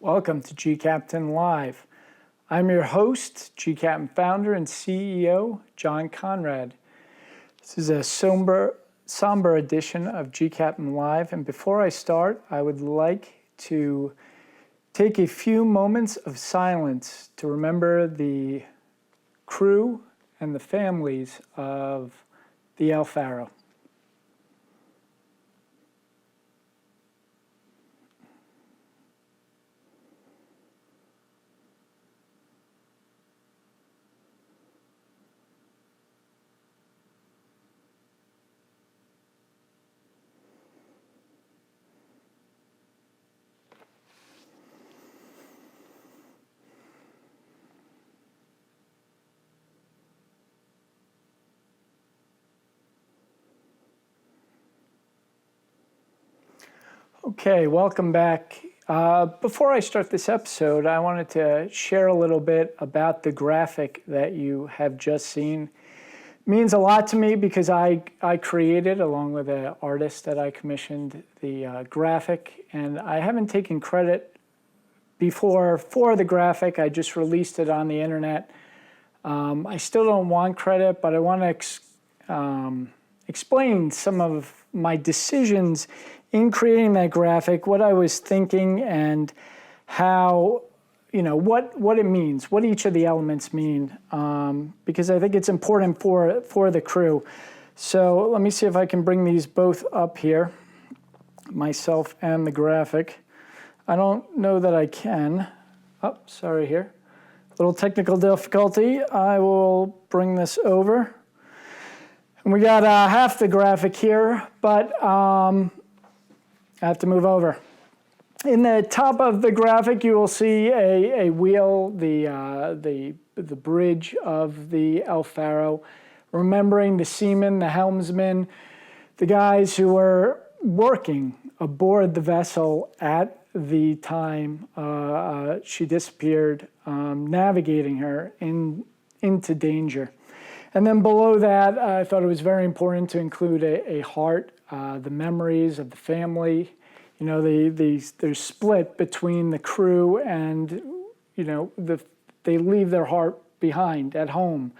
Welcome to gCaptain Live. I'm your host, gCaptain founder and CEO, John Konrad. This is a somber edition of gCaptain Live, and before I start, I would like to take a few moments of silence to remember the crew and the families of the Faro. Okay, welcome back. Before I start this episode, I wanted to share a little bit about the graphic that you have just seen. It means a lot to me because I created, along with an artist that I commissioned, the graphic, and I haven't taken credit before for the graphic. I just released it on the internet. I still don't want credit, but I want to explain some of my decisions in creating that graphic, what I was thinking and how, what it means, what each of the elements mean, because I think it's important for the crew. So let me see if I can bring these both up here, myself and the graphic. I don't know that I can. Oh, sorry here. Little technical difficulty. I will bring this over. And we got half the graphic here, but I have to move over. In the top of the graphic, you will see a wheel, the bridge of the Faro, remembering the seamen, the helmsmen, the guys who were working aboard the vessel at the time she disappeared, navigating her into danger. And then below that, I thought it was very important to include a heart, the memories of the family. They're split between the crew and, they leave their heart behind at home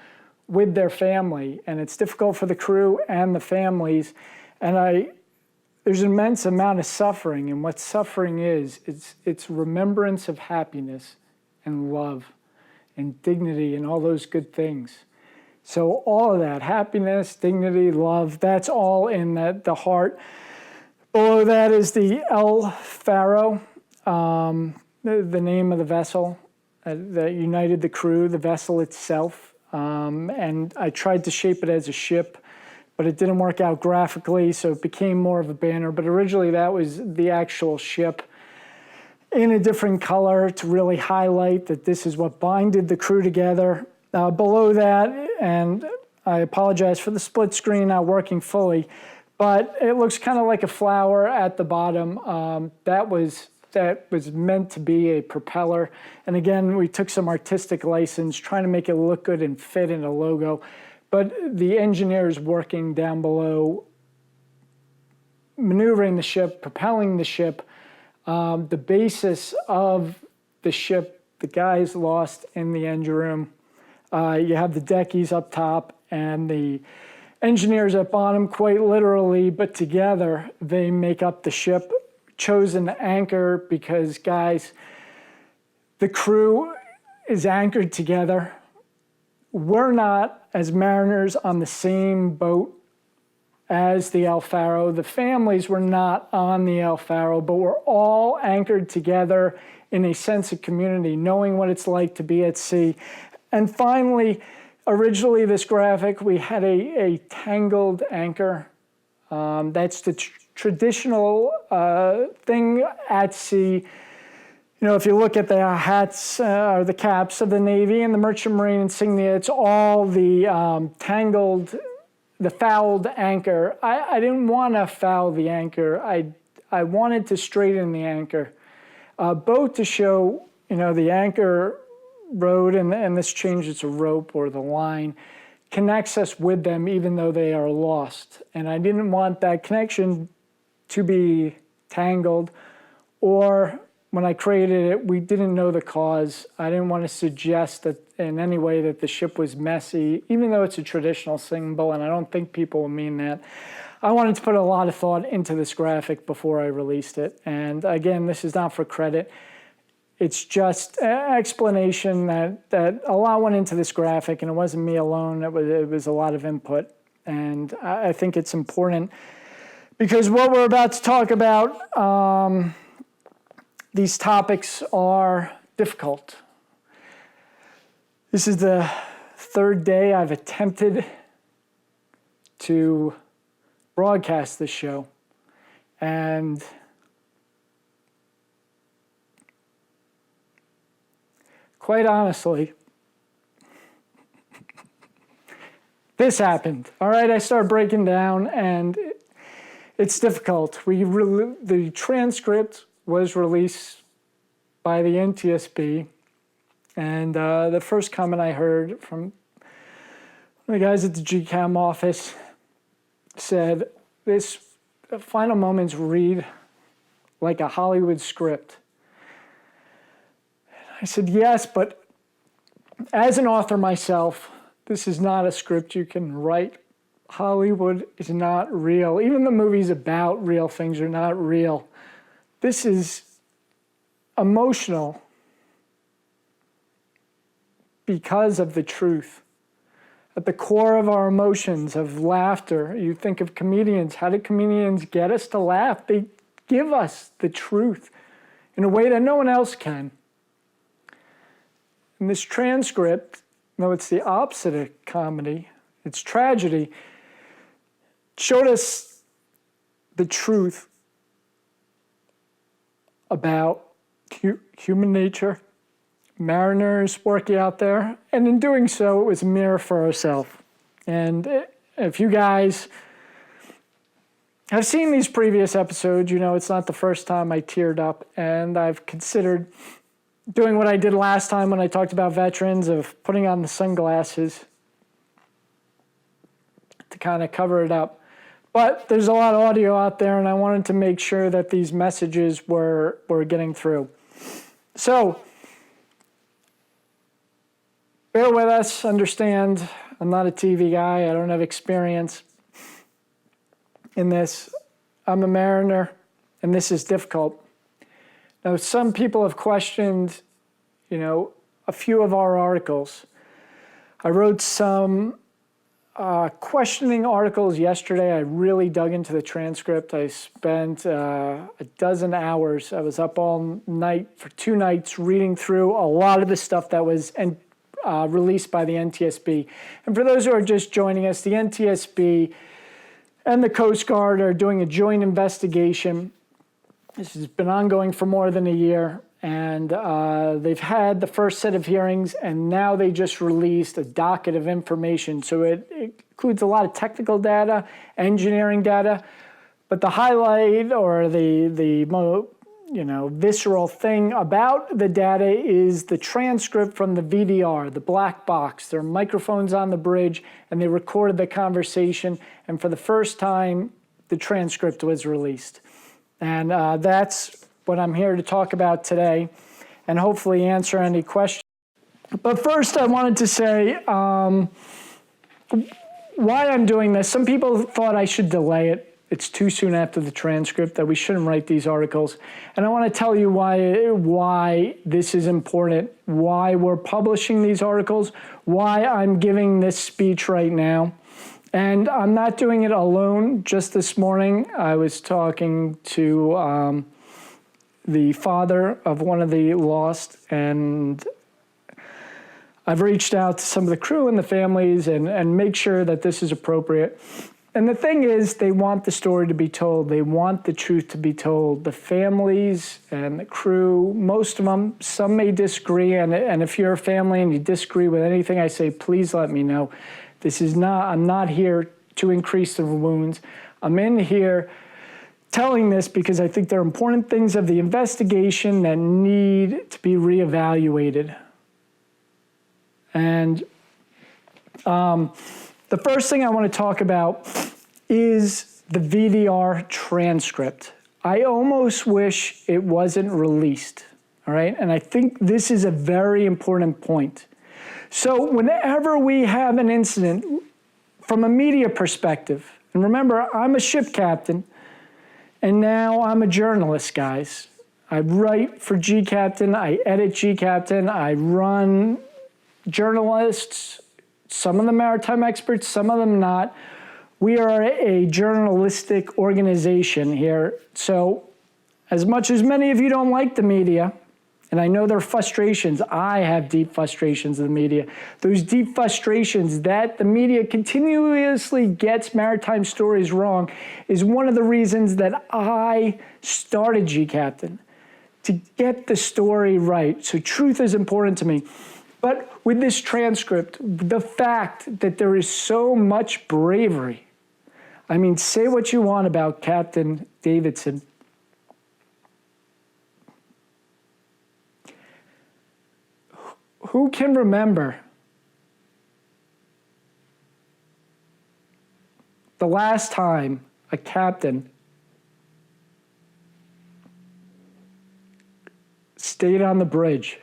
with their family. And it's difficult for the crew and the families. And there's an immense amount of suffering. And what suffering is, it's remembrance of happiness and love and dignity and all those good things. So all of that, happiness, dignity, love, that's all in the heart. Below that is the Faro, the name of the vessel that united the crew, the vessel itself. And I tried to shape it as a ship, but it didn't work out graphically, so it became more of a banner. But originally that was the actual ship in a different color to really highlight that this is what binded the crew together. Below that, and I apologize for the split screen not working fully, but it looks kind of like a flower at the bottom. That was meant to be a propeller. And again, we took some artistic license, trying to make it look good and fit in a logo. But the engineers working down below, maneuvering the ship, propelling the ship, the basis of the ship, the guys lost in the engine room. You have the deckies up top and the engineers up bottom, quite literally, but together they make up the ship. Chosen anchor because, guys, the crew is anchored together. We're not, as mariners, on the same boat as the Faro. The families were not on the Faro, but we're all anchored together in a sense of community, knowing what it's like to be at sea. And finally, originally this graphic, we had a tangled anchor. That's the traditional thing at sea. If you look at the hats or the caps of the Navy and the Merchant Marine insignia, it's all the tangled, the fouled anchor. I didn't want to foul the anchor. I wanted to straighten the anchor, both to show, the anchor rode, and this changes to rope or the line, connects us with them even though they are lost. And I didn't want that connection to be tangled or when I created it, we didn't know the cause. I didn't want to suggest that in any way that the ship was messy, even though it's a traditional symbol, and I don't think people will mean that. I wanted to put a lot of thought into this graphic before I released it. And again, this is not for credit. It's just an explanation that a lot went into this graphic, and it wasn't me alone. It was a lot of input. And I think it's important because what we're about to talk about, these topics are difficult. This is the third day I've attempted to broadcast this show. And quite honestly, this happened. All right, I start breaking down, and it's difficult. The transcript was released by the NTSB, and the first comment I heard from the guys at the gCaptain office said, "This final moments read like a Hollywood script." I said, yes, but as an author myself, this is not a script you can write. Hollywood is not real. Even the movies about real things are not real. This is emotional because of the truth. At the core of our emotions, of laughter, you think of comedians. How do comedians get us to laugh? They give us the truth in a way that no one else can. And this transcript, though it's the opposite of comedy, it's tragedy, showed us the truth about human nature, mariners working out there, and in doing so, it was a mirror for ourselves. And if you guys have seen these previous episodes, you know it's not the first time I teared up, and I've considered doing what I did last time when I talked about veterans, of putting on the sunglasses to kind of cover it up. But there's a lot of audio out there, and I wanted to make sure that these messages were getting through. So, bear with us, understand, I'm not a TV guy, I don't have experience in this. I'm a mariner, and this is difficult. Now, some people have questioned, a few of our articles. I wrote some questioning articles yesterday. I really dug into the transcript. I spent a dozen hours. I was up all night for 2 nights reading through a lot of the stuff that was released by the NTSB. And for those who are just joining us, the NTSB and the Coast Guard are doing a joint investigation. This has been ongoing for more than a year, and they've had the first set of hearings, and now they just released a docket of information. So it includes a lot of technical data, engineering data, but the highlight or the visceral thing about the data is the transcript from the VDR, the black box. There are microphones on the bridge, and they recorded the conversation, and for the first time, the transcript was released. And that's what I'm here to talk about today, and hopefully answer any questions. But first, I wanted to say why I'm doing this. Some people thought I should delay it. It's too soon after the transcript, that we shouldn't write these articles. And I want to tell you why this is important, why we're publishing these articles, why I'm giving this speech right now. And I'm not doing it alone. Just this morning, I was talking to the father of one of the lost, and I've reached out to some of the crew and the families and make sure that this is appropriate. And the thing is, they want the story to be told. They want the truth to be told. The families and the crew, most of them, some may disagree. And if you're a family and you disagree with anything I say, please let me know. I'm not here to increase the wounds. I'm in here telling this because I think there are important things of the investigation that need to be reevaluated. And the first thing I want to talk about is the VDR transcript. I almost wish it wasn't released, all right? And I think this is a very important point. So whenever we have an incident from a media perspective, and remember, I'm a ship captain, and now I'm a journalist, guys. I write for gCaptain, I edit gCaptain, I run journalists, some of them maritime experts, some of them not. We are a journalistic organization here. So as much as many of you don't like the media, and I know there are frustrations, I have deep frustrations of the media. Those deep frustrations that the media continuously gets maritime stories wrong is one of the reasons that I started gCaptain, to get the story right. So truth is important to me. But with this transcript, the fact that there is so much bravery, I mean, say what you want about Captain Davidson. Who can remember the last time a captain stayed on the bridge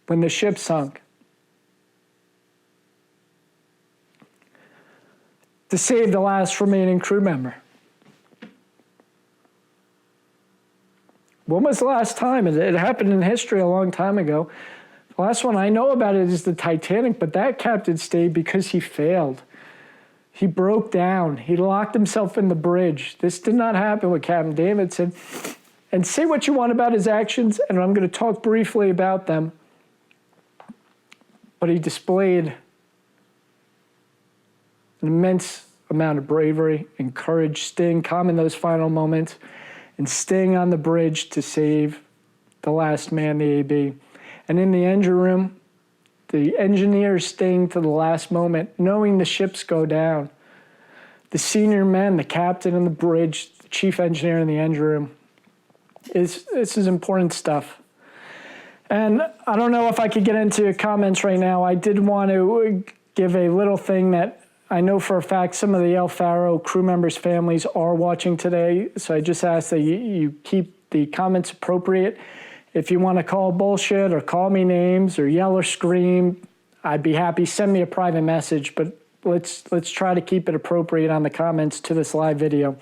when the ship sunk to save the last remaining crew member? When was the last time? It happened in history a long time ago. The last one I know about it is the Titanic, but that captain stayed because he failed. He broke down. He locked himself in the bridge. This did not happen with Captain Davidson. And say what you want about his actions, and I'm going to talk briefly about them. But he displayed an immense amount of bravery and courage, staying calm in those final moments and staying on the bridge to save the last man, the AB. And in the engine room, the engineers staying to the last moment, knowing the ships go down. The senior men, the captain on the bridge, the chief engineer in the engine room. This is important stuff. And I don't know if I could get into comments right now. I did want to give a little thing that I know for a fact some of the El Faro crew members' families are watching today. So I just ask that you keep the comments appropriate. If you want to call bullshit or call me names or yell or scream, I'd be happy. Send me a private message, but let's try to keep it appropriate on the comments to this live video.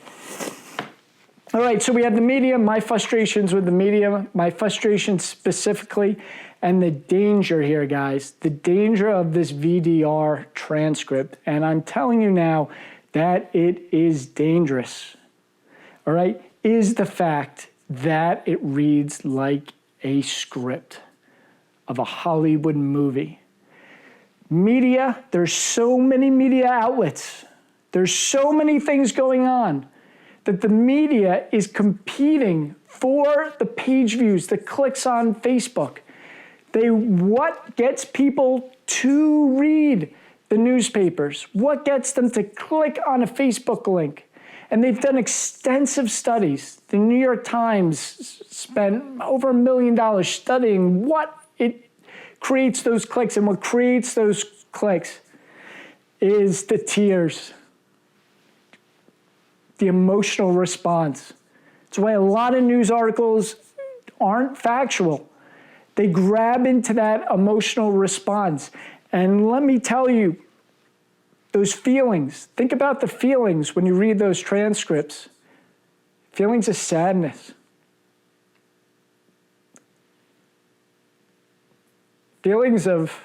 All right, so we have the media, my frustrations with the media, my frustrations specifically, and the danger here, guys, the danger of this VDR transcript. And I'm telling you now that it is dangerous, all right, is the fact that it reads like a script of a Hollywood movie. Media, there's so many media outlets. There's so many things going on that the media is competing for the page views, the clicks on Facebook. What gets people to read the newspapers? What gets them to click on a Facebook link? And they've done extensive studies. The New York Times spent over $1 million studying what it creates those clicks, and what creates those clicks is the tears, the emotional response. It's why a lot of news articles aren't factual. They grab into that emotional response. And let me tell you, those feelings, think about the feelings when you read those transcripts. Feelings of sadness. Feelings of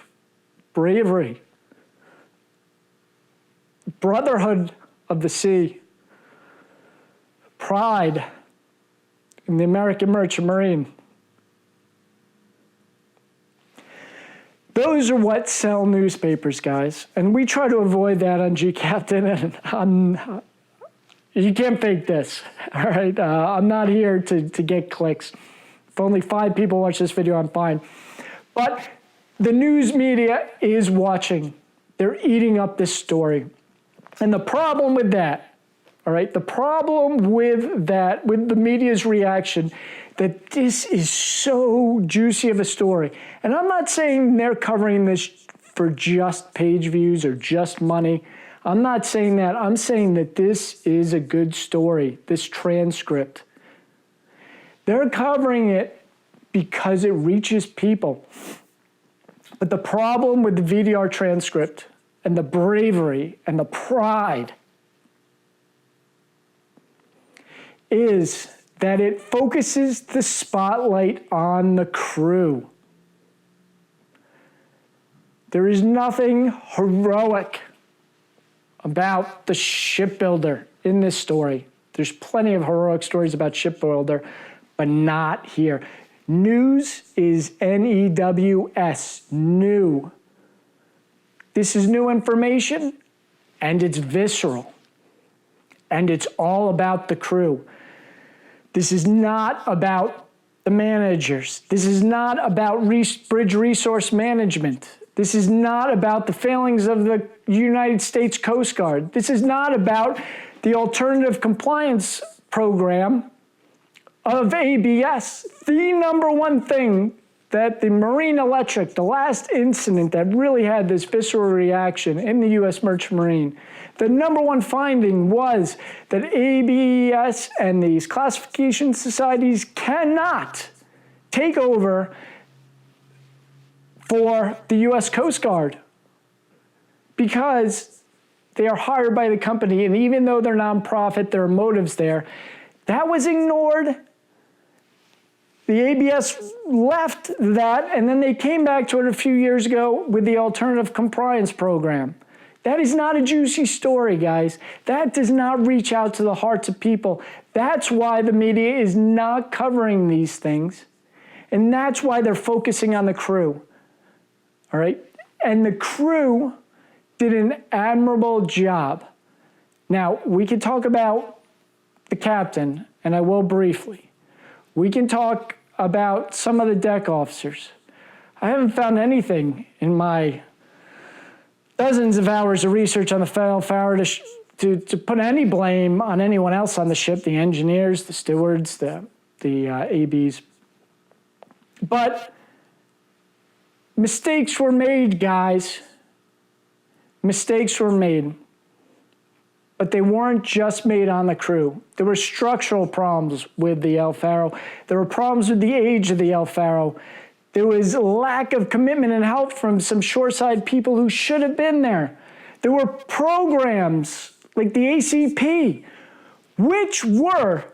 bravery. Brotherhood of the sea. Pride in the American Merchant Marine. Those are what sell newspapers, guys. And we try to avoid that on gCaptain. And you can't fake this, all right? I'm not here to get clicks. If only 5 people watch this video, I'm fine. But the news media is watching. They're eating up this story. And the problem with that, all right, the problem with that, with the media's reaction, that this is so juicy of a story. And I'm not saying they're covering this for just page views or just money. I'm not saying that. I'm saying that this is a good story, this transcript. They're covering it because it reaches people. But the problem with the VDR transcript and the bravery and the pride is that it focuses the spotlight on the crew. There is nothing heroic about the shipbuilder in this story. There's plenty of heroic stories about shipbuilder, but not here. News is N-E-W-S, new. This is new information, and it's visceral, and it's all about the crew. This is not about the managers. This is not about bridge resource management. This is not about the failings of the United States Coast Guard. This is not about the alternative compliance program of ABS. The number one thing that the Marine Electric, the last incident that really had this visceral reaction in the U.S. Merchant Marine, the number one finding was that ABS and these classification societies cannot take over for the U.S. Coast Guard because they are hired by the company, and even though they're nonprofit, there are motives there. That was ignored. The ABS left that, and then they came back to it a few years ago with the alternative compliance program. That is not a juicy story, guys. That does not reach out to the hearts of people. That's why the media is not covering these things, and that's why they're focusing on the crew. All right? And the crew did an admirable job. Now, we can talk about the captain, and I will briefly. We can talk about some of the deck officers. I haven't found anything in my dozens of hours of research on the Faro to put any blame on anyone else on the ship, the engineers, the stewards, the ABs. But mistakes were made, guys. Mistakes were made. But they weren't just made on the crew. There were structural problems with the El Faro. There were problems with the age of the El Faro. There was lack of commitment and help from some shoreside people who should have been there. There were programs like the ACP, which were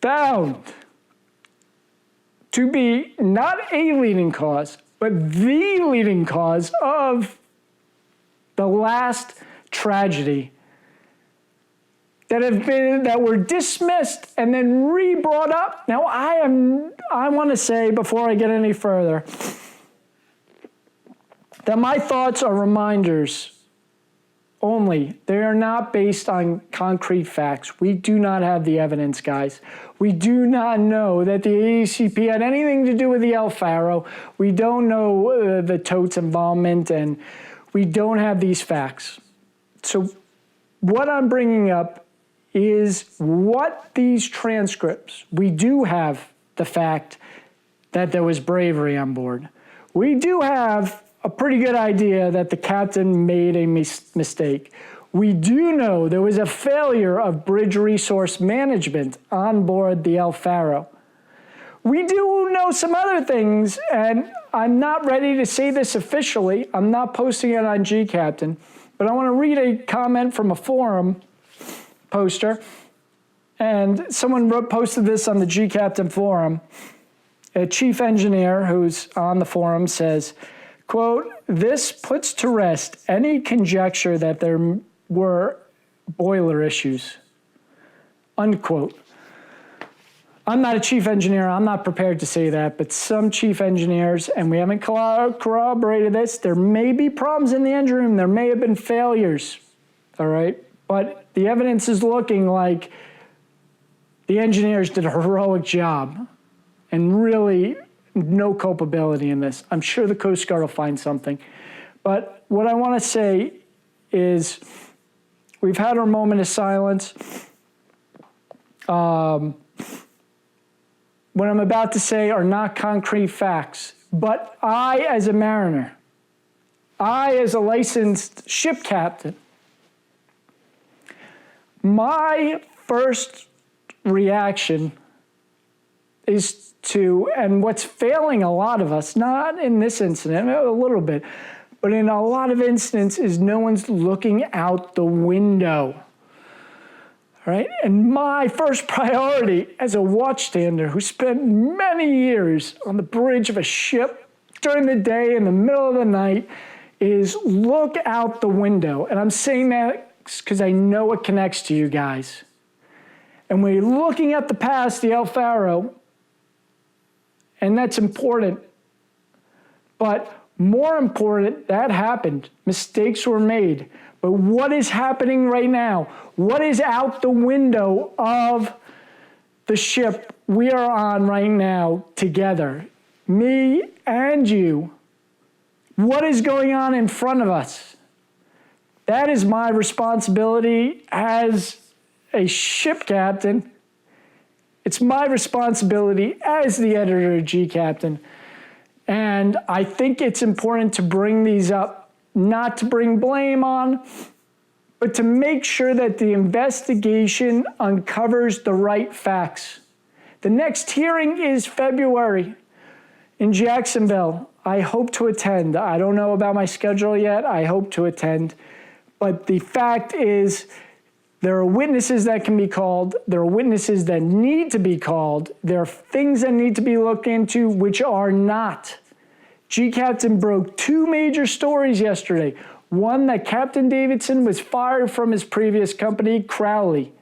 found to be not a leading cause, but the leading cause of the last tragedy that were dismissed and then re-brought up. Now, I want to say, before I get any further, that my thoughts are reminders only. They are not based on concrete facts. We do not have the evidence, guys. We do not know that the ACP had anything to do with the El Faro. We don't know the totes' involvement, and we don't have these facts. So what I'm bringing up is what these transcripts, we do have the fact that there was bravery on board. We do have a pretty good idea that the captain made a mistake. We do know there was a failure of bridge resource management on board the El Faro. We do know some other things, and I'm not ready to say this officially. I'm not posting it on gCaptain. But I want to read a comment from a forum poster, and someone posted this on the gCaptain forum. A chief engineer who's on the forum says, quote, "This puts to rest any conjecture that there were boiler issues," unquote. I'm not a chief engineer. I'm not prepared to say that, but some chief engineers, and we haven't corroborated this, there may be problems in the engine room. There may have been failures, all right? But the evidence is looking like the engineers did a heroic job, and really no culpability in this. I'm sure the Coast Guard will find something. But what I want to say is we've had our moment of silence. What I'm about to say are not concrete facts, but I, as a mariner, I, as a licensed ship captain, my first reaction is to, and what's failing a lot of us, not in this incident, a little bit, but in a lot of incidents, is no one's looking out the window. All right? And my first priority as a watchstander who spent many years on the bridge of a ship during the day in the middle of the night is look out the window. And I'm saying that because I know it connects to you guys. And we're looking at the past, the El Faro, and that's important. But more important, that happened. Mistakes were made. But what is happening right now? What is out the window of the ship we are on right now together? Me and you. What is going on in front of us? That is my responsibility as a ship captain. It's my responsibility as the editor of gCaptain. And I think it's important to bring these up, not to bring blame on, but to make sure that the investigation uncovers the right facts. The next hearing is February in Jacksonville. I hope to attend. I don't know about my schedule yet. I hope to attend. But the fact is, there are witnesses that can be called. There are witnesses that need to be called. There are things that need to be looked into which are not. gCaptain broke two major stories yesterday. One, that Captain Davidson was fired from his previous company, Crowley.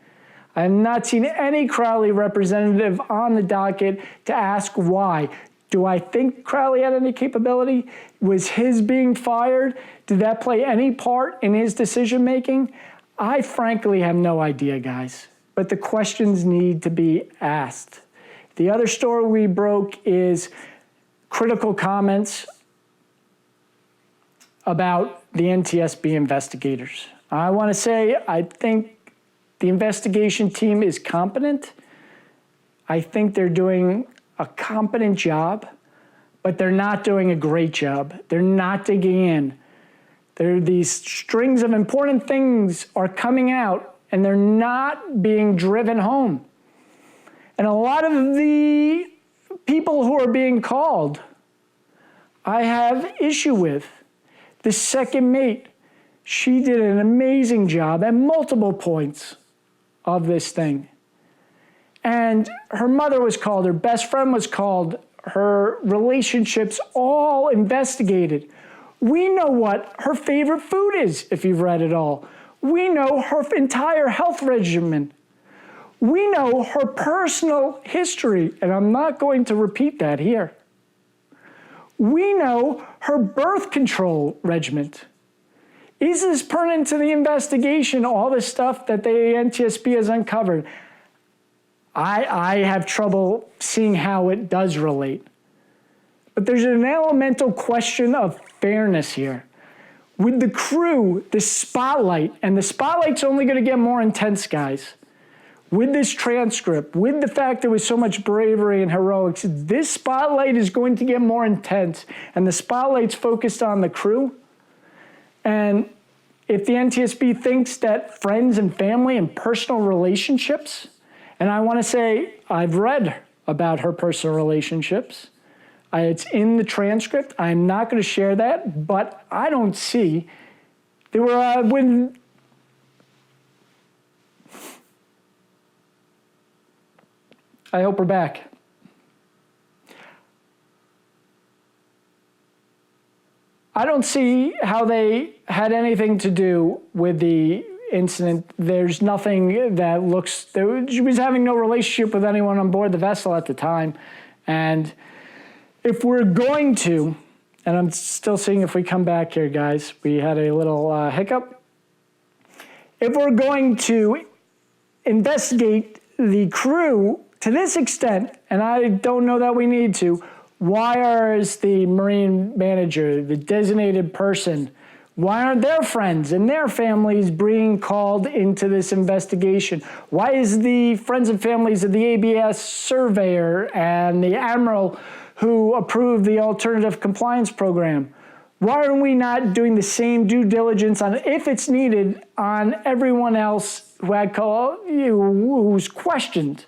I have not seen any Crowley representative on the docket to ask why. Do I think Crowley had any capability? Was his being fired? Did that play any part in his decision making? I frankly have no idea, guys, but the questions need to be asked. The other story we broke is critical comments about the NTSB investigators. I want to say I think the investigation team is competent. I think they're doing a competent job, but they're not doing a great job. They're not digging in. These strings of important things are coming out, and they're not being driven home. And a lot of the people who are being called, I have issue with. The second mate, she did an amazing job at multiple points of this thing. And her mother was called, her best friend was called, her relationships all investigated. We know what her favorite food is, if you've read it all. We know her entire health regimen. We know her personal history, and I'm not going to repeat that here. We know her birth control regimen. Is this pertinent to the investigation, all the stuff that the NTSB has uncovered? I have trouble seeing how it does relate. But there's an elemental question of fairness here. With the crew, the spotlight, and the spotlight's only going to get more intense, guys. With this transcript, with the fact there was so much bravery and heroics, this spotlight is going to get more intense, and the spotlight's focused on the crew. And if the NTSB thinks that friends and family and personal relationships, and I want to say I've read about her personal relationships, it's in the transcript. I'm not going to share that, but I don't see. There were, when I hope we're back. I don't see how they had anything to do with the incident. There's nothing that looks, she was having no relationship with anyone on board the vessel at the time. And if we're going to, and I'm still seeing if we come back here, guys, we had a little hiccup. If we're going to investigate the crew to this extent, and I don't know that we need to, why is the Marine manager, the designated person, why aren't their friends and their families being called into this investigation? Why is the friends and families of the ABS surveyor and the admiral who approved the alternative compliance program, Why are we not doing the same due diligence on, if it's needed, on everyone else who's questioned?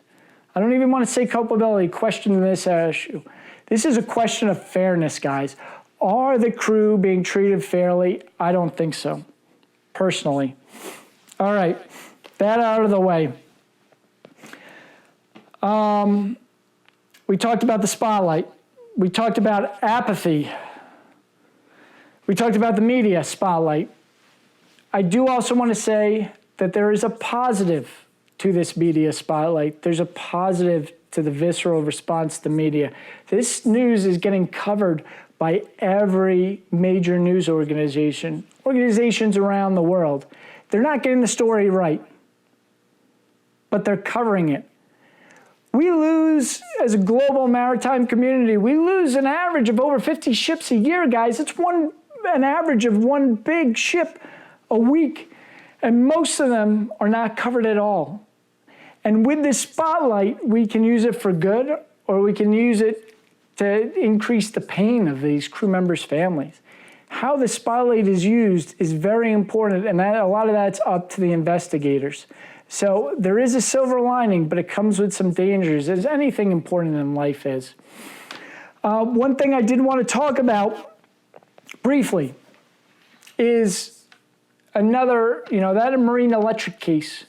I don't even want to say culpability, question this issue. This is a question of fairness, guys. Are the crew being treated fairly? I don't think so, personally. All right, that out of the way. We talked about the spotlight. We talked about apathy. We talked about the media spotlight. I do also want to say that there is a positive to this media spotlight. There's a positive to the visceral response to the media. This news is getting covered by every major news organizations around the world. They're not getting the story right, but they're covering it. We lose, as a global maritime community, we lose an average of over 50 ships a year, guys. It's an average of one big ship a week, and most of them are not covered at all. And with this spotlight, we can use it for good, or we can use it to increase the pain of these crew members' families. How the spotlight is used is very important, and a lot of that's up to the investigators. So there is a silver lining, but it comes with some dangers, as anything important in life is. One thing I did want to talk about briefly is another, that marine electric case.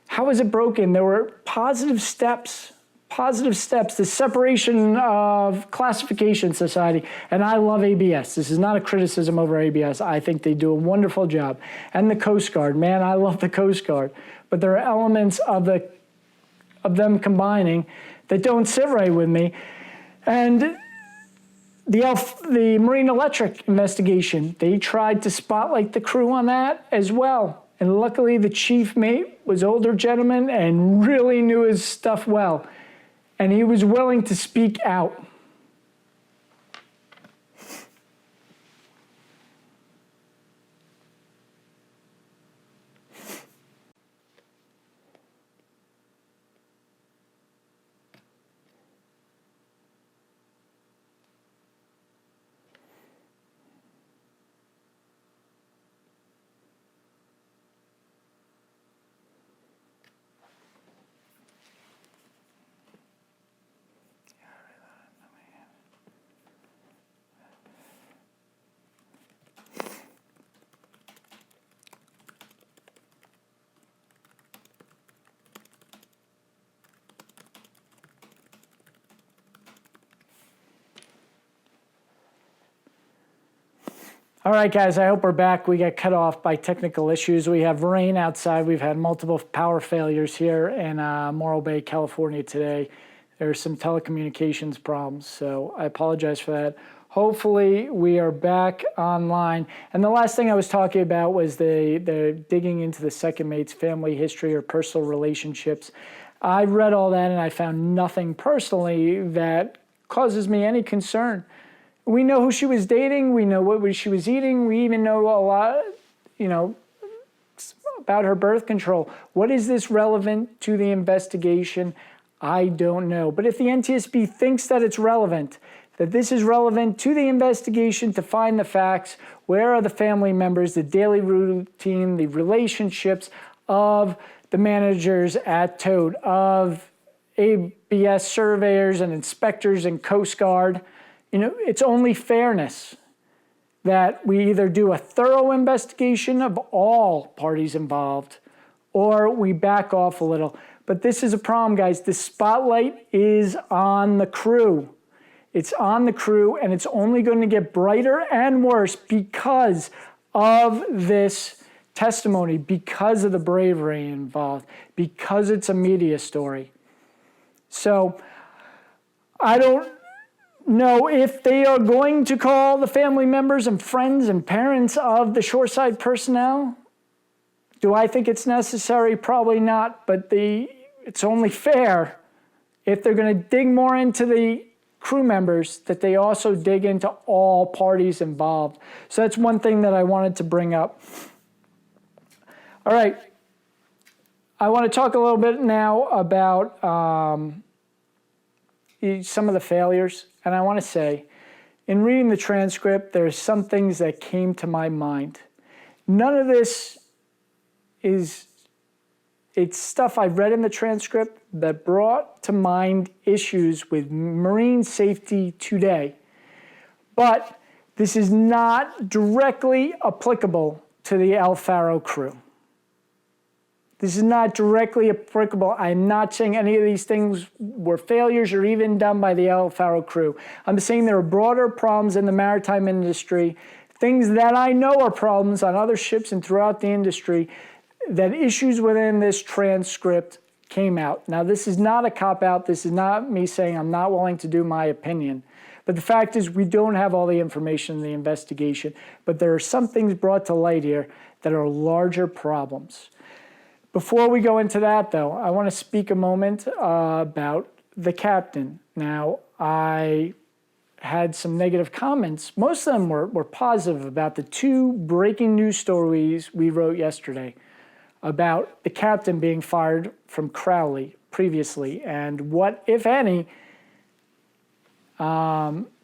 How was it broken? There were positive steps, the separation of classification society, and I love ABS. This is not a criticism over ABS. I think they do a wonderful job. And the Coast Guard, man, I love the Coast Guard. But there are elements of them combining that don't sit right with me. And the Marine Electric investigation, they tried to spotlight the crew on that as well. And luckily the chief mate was an older gentleman and really knew his stuff well. And he was willing to speak out. All right, guys, I hope we're back. We got cut off by technical issues. We have rain outside. We've had multiple power failures here in Morro Bay, California today. There's some telecommunications problems, so I apologize for that. Hopefully, we are back online. And the last thing I was talking about was the digging into the second mate's family history or personal relationships. I read all that, and I found nothing personally that causes me any concern. We know who she was dating. We know what she was eating. We even know a lot, about her birth control. What is this relevant to the investigation? I don't know. But if the NTSB thinks that it's relevant, that this is relevant to the investigation to find the facts, where are the family members, the daily routine, the relationships of the managers at Toad, of ABS surveyors and inspectors and Coast Guard, it's only fairness that we either do a thorough investigation of all parties involved or we back off a little. But this is a problem, guys. The spotlight is on the crew. It's on the crew, and it's only going to get brighter and worse because of this testimony, because of the bravery involved, because it's a media story. So I don't know if they are going to call the family members and friends and parents of the shoreside personnel. Do I think it's necessary? Probably not, but it's only fair if they're going to dig more into the crew members that they also dig into all parties involved. So that's one thing that I wanted to bring up. All right. I want to talk a little bit now about some of the failures. And I want to say, in reading the transcript, there are some things that came to my mind. None of this it's stuff I've read in the transcript that brought to mind issues with marine safety today. But this is not directly applicable to the Faro crew. This is not directly applicable. I'm not saying any of these things were failures or even done by the Faro crew. I'm saying there are broader problems in the maritime industry, things that I know are problems on other ships and throughout the industry, that issues within this transcript came out. Now, this is not a cop-out. This is not me saying I'm not willing to do my opinion. But the fact is we don't have all the information in the investigation. But there are some things brought to light here that are larger problems. Before we go into that, though, I want to speak a moment about the captain. Now, I had some negative comments. Most of them were positive about the 2 breaking news stories we wrote yesterday about the captain being fired from Crowley previously and what, if any,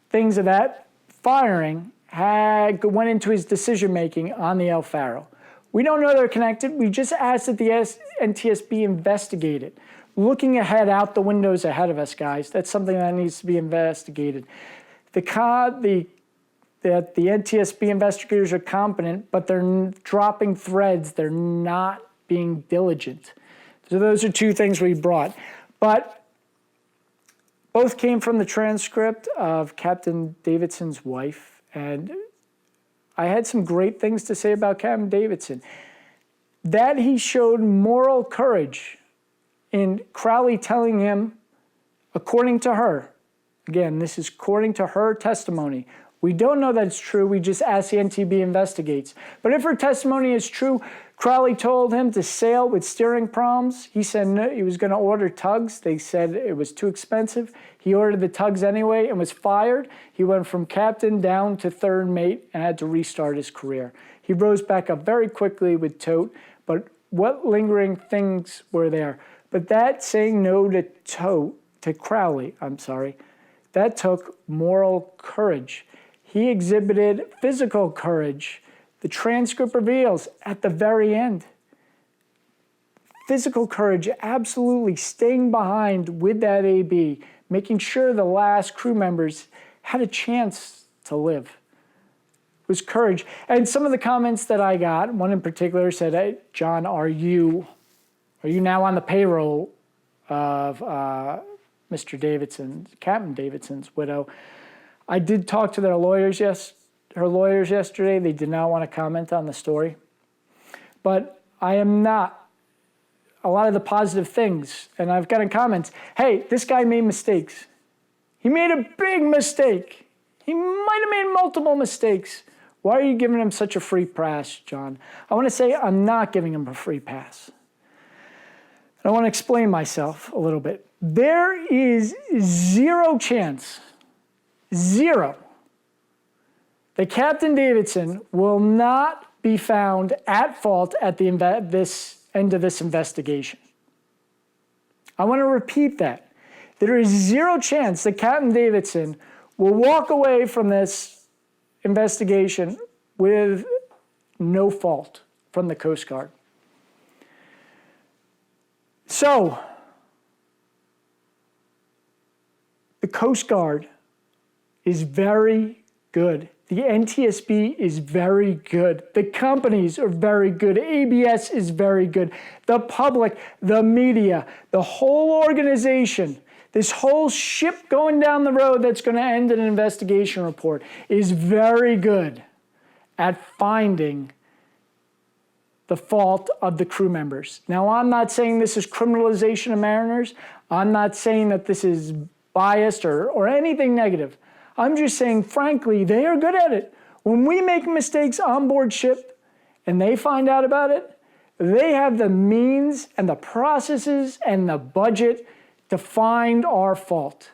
things of that firing went into his decision-making on the Faro. We don't know they're connected. We just asked that the NTSB investigate it. Looking ahead, out the windows ahead of us, guys, that's something that needs to be investigated. The NTSB investigators are competent, but they're dropping threads. They're not being diligent. So those are 2 things we brought. But both came from the transcript of Captain Davidson's wife, and I had some great things to say about Captain Davidson. That he showed moral courage in Crowley telling him, according to her, again, this is according to her testimony. We don't know that it's true. We just asked the NTB investigates. But if her testimony is true, Crowley told him to sail with steering proms. He said no, he was going to order tugs. They said it was too expensive. He ordered the tugs anyway and was fired. He went from captain down to 3rd mate and had to restart his career. He rose back up very quickly with Tote, but what lingering things were there? But that saying no to Crowley, that took moral courage. He exhibited physical courage. The transcript reveals at the very end. Physical courage, absolutely staying behind with that AB, making sure the last crew members had a chance to live. It was courage. And some of the comments that I got, one in particular said, hey, John, are you now on the payroll of Mr. Davidson, Captain Davidson's widow? I did talk to her lawyers yesterday. They did not want to comment on the story. But I am not. A lot of the positive things, and I've gotten comments, hey, this guy made mistakes. He made a big mistake. He might have made multiple mistakes. Why are you giving him such a free pass, John? I want to say I'm not giving him a free pass. I want to explain myself a little bit. There is 0 chance, 0, that Captain Davidson will not be found at fault at this end of this investigation. I want to repeat that. There is 0 chance that Captain Davidson will walk away from this investigation with no fault from the Coast Guard. So, the Coast Guard is very good. The NTSB is very good. The companies are very good. ABS is very good. The public, the media, the whole organization, this whole ship going down the road that's going to end in an investigation report is very good at finding the fault of the crew members. Now, I'm not saying this is criminalization of mariners. I'm not saying that this is biased or anything negative. I'm just saying, frankly, they are good at it. When we make mistakes on board ship and they find out about it, they have the means and the processes and the budget to find our fault.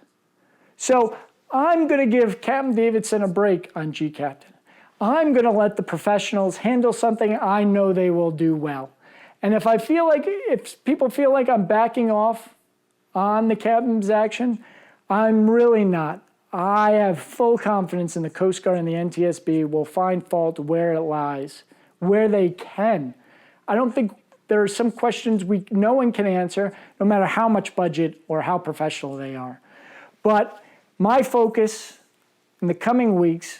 So I'm going to give Captain Davidson a break on gCaptain. I'm going to let the professionals handle something I know they will do well. And if people feel like I'm backing off on the captain's action, I'm really not. I have full confidence in the Coast Guard and the NTSB will find fault where it lies, where they can. I don't think there are some questions no one can answer, no matter how much budget or how professional they are. But my focus in the coming weeks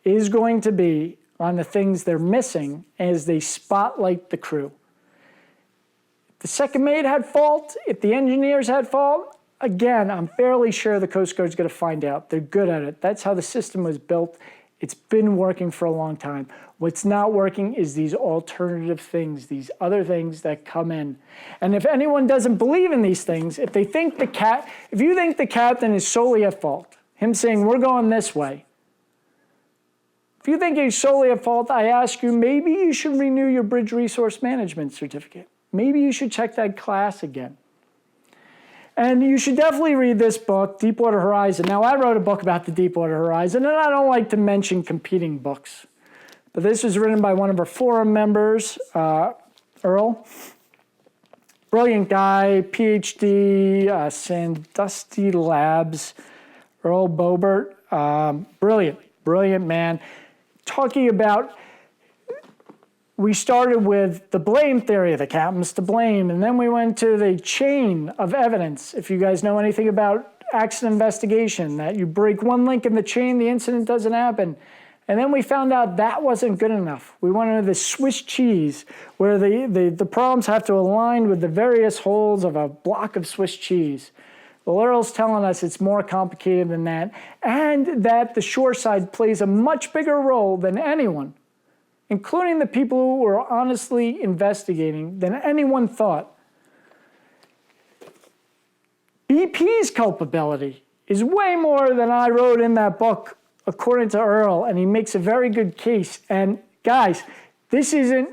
is going to be on the things they're missing as they spotlight the crew. If the second mate had fault, if the engineers had fault, again, I'm fairly sure the Coast Guard's going to find out. They're good at it. That's how the system was built. It's been working for a long time. What's not working is these alternative things, these other things that come in. And if anyone doesn't believe in these things, if you think the captain is solely at fault, him saying, we're going this way, if you think he's solely at fault, I ask you, maybe you should renew your Bridge Resource Management certificate. Maybe you should check that class again. And you should definitely read this book, Deepwater Horizon. Now, I wrote a book about the Deepwater Horizon, and I don't like to mention competing books. But this was written by one of our forum members, Earl. Brilliant guy, PhD, Sandusky Labs, Earl Bobert. Brilliant man. Talking about, we started with the blame theory, the captain's to blame, and then we went to the chain of evidence. If you guys know anything about accident investigation, that you break one link in the chain, the incident doesn't happen. And then we found out that wasn't good enough. We went into the Swiss cheese, where the problems have to align with the various holes of a block of Swiss cheese. Well, Earl's telling us it's more complicated than that, and that the shore side plays a much bigger role than anyone, including the people who were honestly investigating, than anyone thought. BP's culpability is way more than I wrote in that book, according to Earl, and he makes a very good case. And guys, this isn't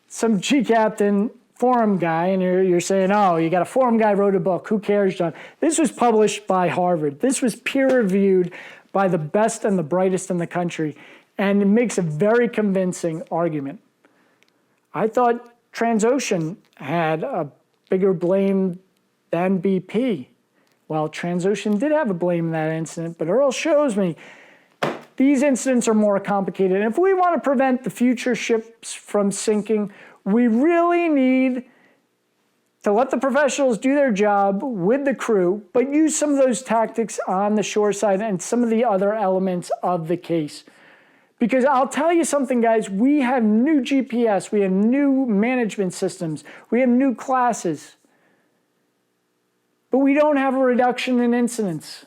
some gCaptain forum guy, and you're saying, oh, you got a forum guy wrote a book. Who cares, John? This was published by Harvard. This was peer-reviewed by the best and the brightest in the country, and it makes a very convincing argument. I thought Transocean had a bigger blame than BP. Well, Transocean did have a blame in that incident, but Earl shows me these incidents are more complicated. And if we want to prevent the future ships from sinking, we really need to let the professionals do their job with the crew, but use some of those tactics on the shore side and some of the other elements of the case. Because I'll tell you something, guys, we have new GPS, we have new management systems, we have new classes, but we don't have a reduction in incidents.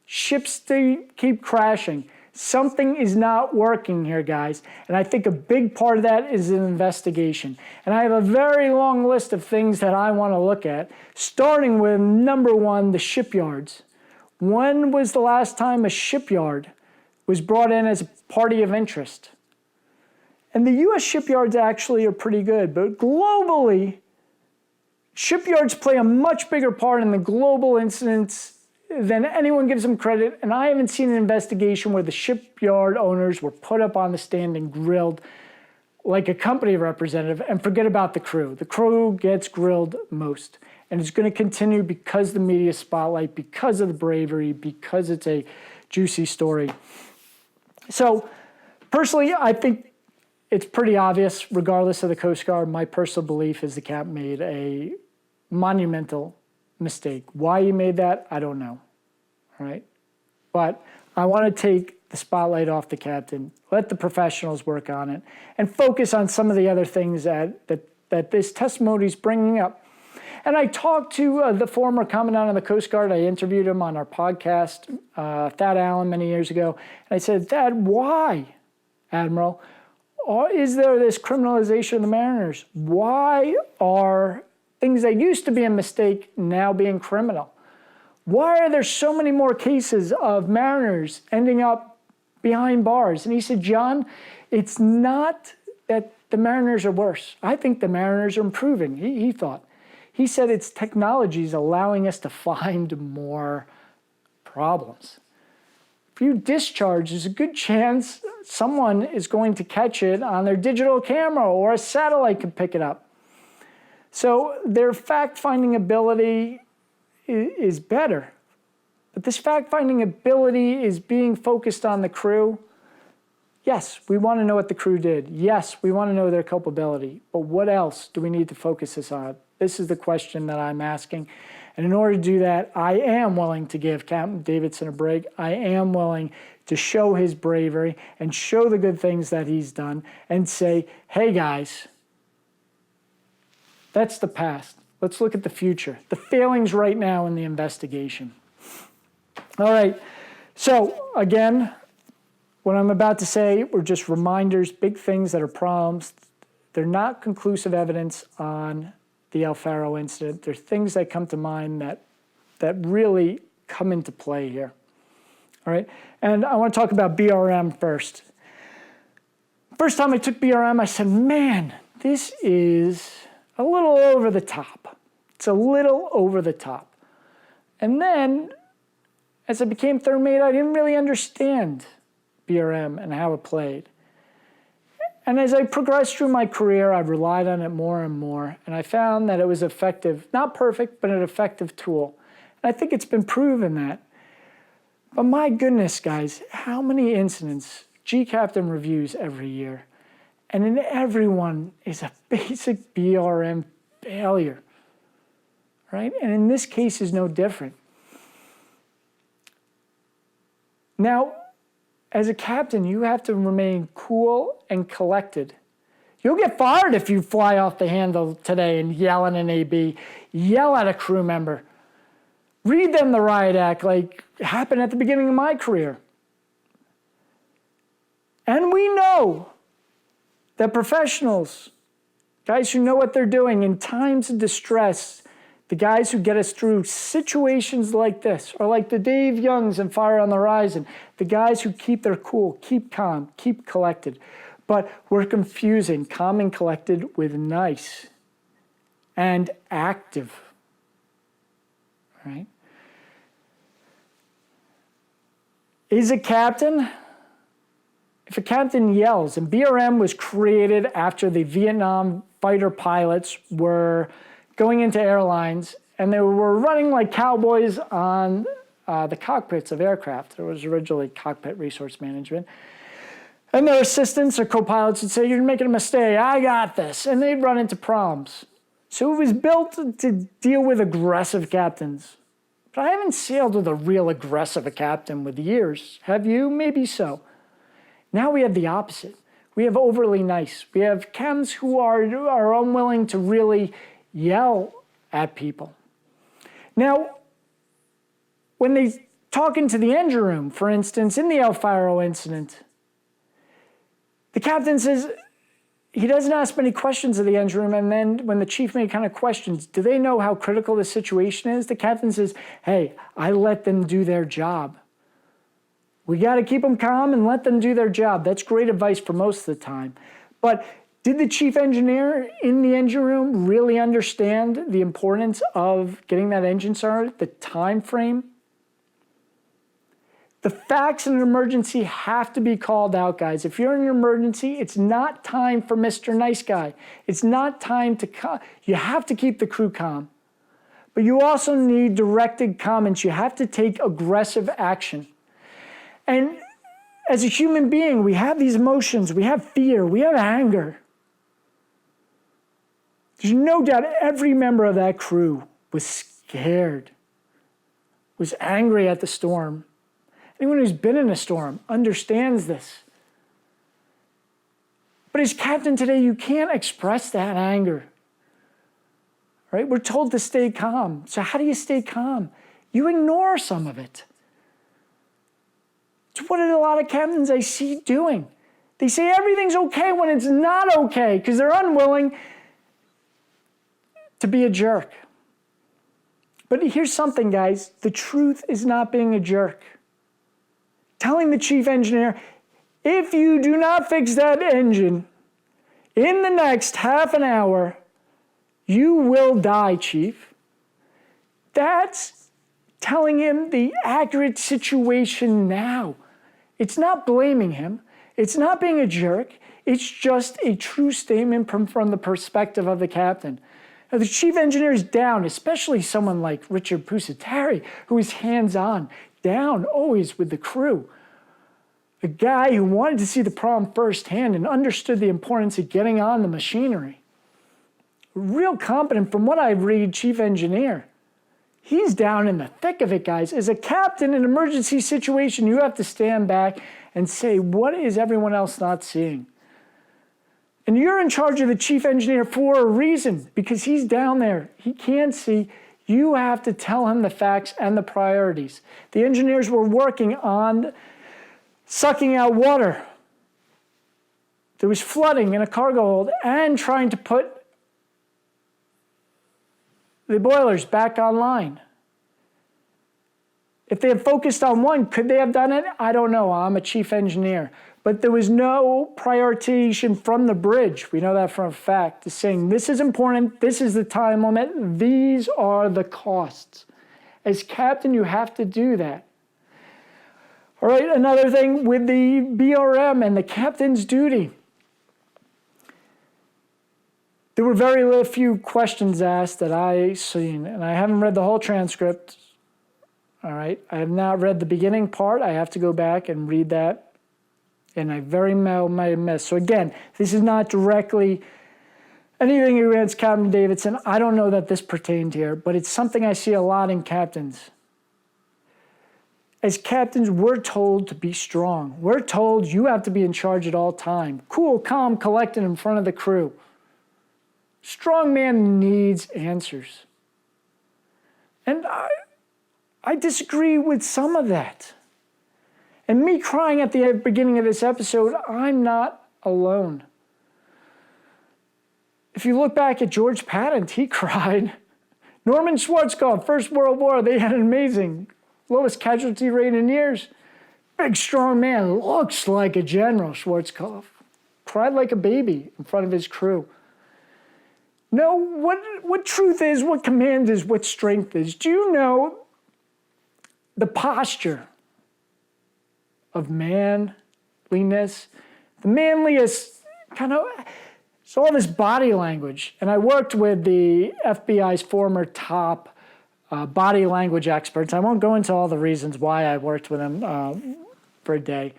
Ships, they keep crashing. Something is not working here, guys. And I think a big part of that is an investigation. And I have a very long list of things that I want to look at, starting with number one, the shipyards. When was the last time a shipyard was brought in as a party of interest? And the U.S. shipyards actually are pretty good, but globally, shipyards play a much bigger part in the global incidents than anyone gives them credit, and I haven't seen an investigation where the shipyard owners were put up on the stand and grilled like a company representative, and forget about the crew. The crew gets grilled most, and it's going to continue because of the media spotlight, because of the bravery, because it's a juicy story. So personally, I think it's pretty obvious, regardless of the Coast Guard, my personal belief is the captain made a monumental mistake. Why he made that, I don't know, all right? But I want to take the spotlight off the captain, let the professionals work on it, and focus on some of the other things that this testimony is bringing up. And I talked to the former commandant of the Coast Guard. I interviewed him on our podcast, Thad Allen, many years ago. And I said, Thad, why, Admiral, is there this criminalization of the mariners? Why are things that used to be a mistake now being criminal? Why are there so many more cases of mariners ending up behind bars? And he said, John, it's not that the mariners are worse. I think the mariners are improving, he thought. He said it's technology is allowing us to find more problems. If you discharge, there's a good chance someone is going to catch it on their digital camera, or a satellite could pick it up. So their fact-finding ability is better. But this fact-finding ability is being focused on the crew. Yes, we want to know what the crew did. Yes, we want to know their culpability. But what else do we need to focus this on? This is the question that I'm asking. And in order to do that, I am willing to give Captain Davidson a break. I am willing to show his bravery and show the good things that he's done and say, hey guys, that's the past. Let's look at the future. The failings right now in the investigation. All right, so again, what I'm about to say were just reminders, big things that are problems. They're not conclusive evidence on the El Faro incident. They're things that come to mind that really come into play here. All right, and I want to talk about BRM first. First time I took BRM, I said, man, this is a little over the top. It's a little over the top. And then, as I became third mate, I didn't really understand BRM and how it played. And as I progressed through my career, I relied on it more and more, and I found that it was effective, not perfect, but an effective tool. And I think it's been proven that. But my goodness, guys, how many incidents gCaptain reviews every year? And in every one is a basic BRM failure, right? And in this case is no different. Now, as a captain, you have to remain cool and collected. You'll get fired if you fly off the handle today and yell at an AB, yell at a crew member, read them the riot act like happened at the beginning of my career. And we know that professionals, guys who know what they're doing in times of distress, the guys who get us through situations like this, or like the Dave Youngs and Fire on the Horizon, the guys who keep their cool, keep calm, keep collected. But we're confusing calm and collected with nice and active, right? Is a captain, if a captain yells, and BRM was created after the Vietnam fighter pilots were going into airlines, and they were running like cowboys on the cockpits of aircraft. There was originally cockpit resource management. And their assistants or co-pilots would say, you're making a mistake, I got this. And they'd run into problems. So it was built to deal with aggressive captains. But I haven't sailed with a real aggressive captain with years. Have you? Maybe so. Now we have the opposite. We have overly nice. We have chems who are unwilling to really yell at people. Now, when they talk into the engine room, for instance, in the El Faro incident, the captain says he doesn't ask many questions of the engine room, and then when the chief mate kind of questions, do they know how critical the situation is? The captain says, hey, I let them do their job. We got to keep them calm and let them do their job. That's great advice for most of the time. But did the chief engineer in the engine room really understand the importance of getting that engine started, the time frame? The facts in an emergency have to be called out, guys. If you're in an emergency, it's not time for Mr. Nice Guy. It's not time to you have to keep the crew calm. But you also need directed comments. You have to take aggressive action. And as a human being, we have these emotions. We have fear. We have anger. There's no doubt every member of that crew was scared, was angry at the storm. Anyone who's been in a storm understands this. But as captain today, you can't express that anger. Right? We're told to stay calm. So how do you stay calm? You ignore some of it. It's what a lot of captains I see doing. They say everything's okay when it's not okay because they're unwilling to be a jerk. But here's something, guys. The truth is not being a jerk. Telling the chief engineer, if you do not fix that engine in the next half an hour, you will die, chief. That's telling him the accurate situation now. It's not blaming him. It's not being a jerk. It's just a true statement from the perspective of the captain. Now, the chief engineer is down, especially someone like Richard Pusateri, who is hands-on, down always with the crew. A guy who wanted to see the problem firsthand and understood the importance of getting on the machinery. Real competent, from what I read, chief engineer. He's down in the thick of it, guys. As a captain in an emergency situation, you have to stand back and say, what is everyone else not seeing? And you're in charge of the chief engineer for a reason, because he's down there. He can't see. You have to tell him the facts and the priorities. The engineers were working on sucking out water. There was flooding in a cargo hold and trying to put the boilers back online. If they had focused on one, could they have done it? I don't know. I'm a chief engineer. But there was no prioritization from the bridge. We know that for a fact. It's saying this is important, this is the time limit, these are the costs. As captain, you have to do that. All right, another thing with the BRM and the captain's duty. There were very few questions asked that I seen, and I haven't read the whole transcript. All right, I have not read the beginning part. I have to go back and read that, and I very well might have missed. So again, this is not directly anything against Captain Davidson. I don't know that this pertained here, but it's something I see a lot in captains. As captains, we're told to be strong. We're told you have to be in charge at all time. Cool, calm, collected in front of the crew. Strong man needs answers. And I disagree with some of that. And me crying at the beginning of this episode, I'm not alone. If you look back at George Patton, he cried. Norman Schwarzkopf, First World War, they had an amazing lowest casualty rate in years. Big, strong man, looks like a general, Schwarzkopf. Cried like a baby in front of his crew. Know what truth is, what command is, what strength is. Do you know the posture of manliness? The manliest kind of, it's all this body language. And I worked with the FBI's former top body language experts. I won't go into all the reasons why I worked with them for a day.